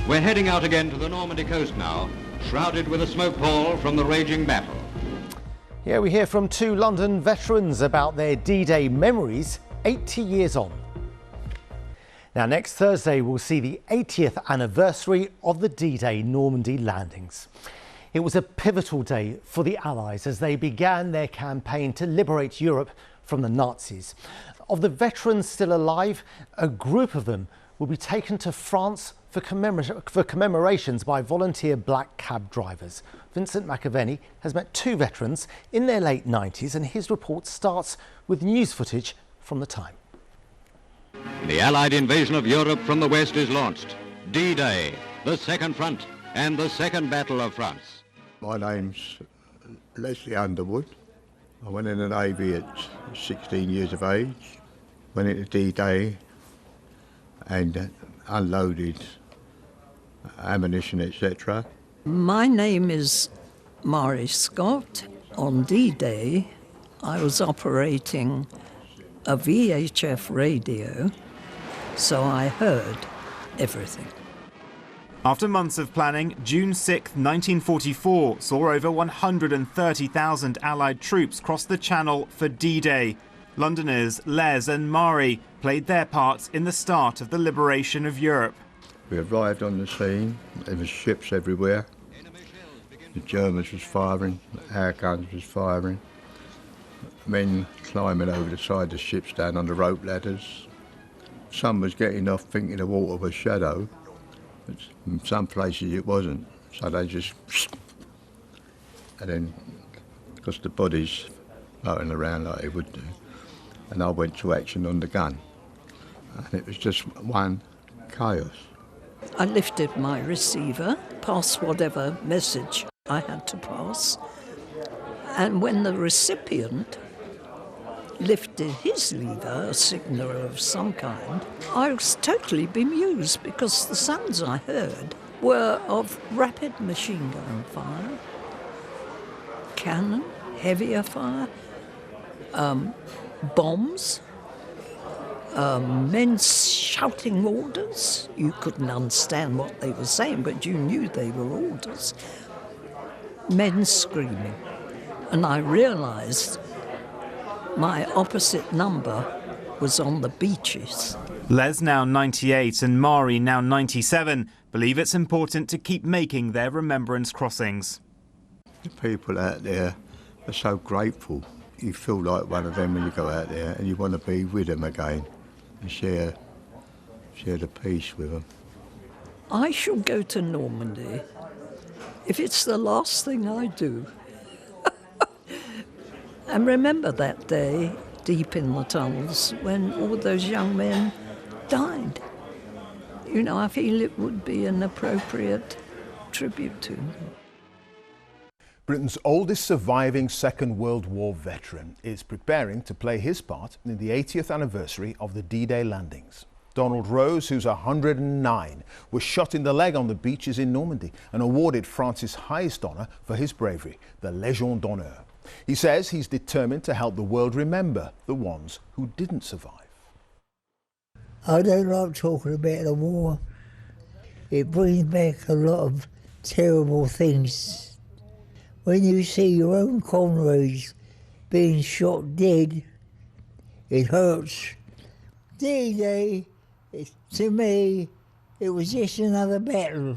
We're heading out again to the Normandy coast now, shrouded with a smoke pall from the raging battle. Here we hear from two London veterans about their D-Day memories 80 years on. Now, next Thursday we'll see the 80th anniversary of the D-Day Normandy landings. It was a pivotal day for the Allies as they began their campaign to liberate Europe from the Nazis. Of the veterans still alive, a group of them will be taken to France for commemorations by volunteer black cab drivers. Vincent McAvenny has met two veterans in their late 90s, and his report starts with news footage from the time. The Allied invasion of Europe from the west is launched. D-Day, the second front and the second battle of France. My name's Leslie Underwood. I went in the Navy at 16 years of age, went into D-Day and unloaded ammunition, etc. My name is Mari Scott. On D-Day, I was operating a VHF radio, so I heard everything. After months of planning, June 6, 1944 saw over 130,000 Allied troops cross the Channel for D-Day. Londoners Les and Mari played their parts in the start of the liberation of Europe. We arrived on the scene, there was ships everywhere. The Germans was firing, our guns was firing. Men climbing over the side of the ships down on the rope ladders. Some was getting off thinking the water was shallow, but in some places it wasn't. So they just... And then, because the bodies floating around like they would do, and I went to action on the gun. And it was just one chaos. I lifted my receiver, passed whatever message I had to pass, and when the recipient lifted his lever, a signal of some kind, I was totally bemused because the sounds I heard were of rapid machine gun fire, cannon, heavier fire, bombs, men shouting orders. You couldn't understand what they were saying, but you knew they were orders. Men screaming. And I realised my opposite number was on the beaches. Les, now 98, and Mari, now 97, believe it's important to keep making their remembrance crossings. The people out there are so grateful. You feel like one of them when you go out there, and you want to be with them again and share the peace with them. I shall go to Normandy if it's the last thing I do. And remember that day deep in the tunnels when all those young men died. You know, I feel it would be an appropriate tribute to them. Britain's oldest surviving Second World War veteran is preparing to play his part in the 80th anniversary of the D-Day landings. Donald Rose, who's 109, was shot in the leg on the beaches in Normandy and awarded France's highest honour for his bravery, the Légion d'honneur. He says he's determined to help the world remember the ones who didn't survive. I don't like talking about the war. It brings back a lot of terrible things. When you see your own comrades being shot dead, it hurts. D-Day, to me, it was just another battle.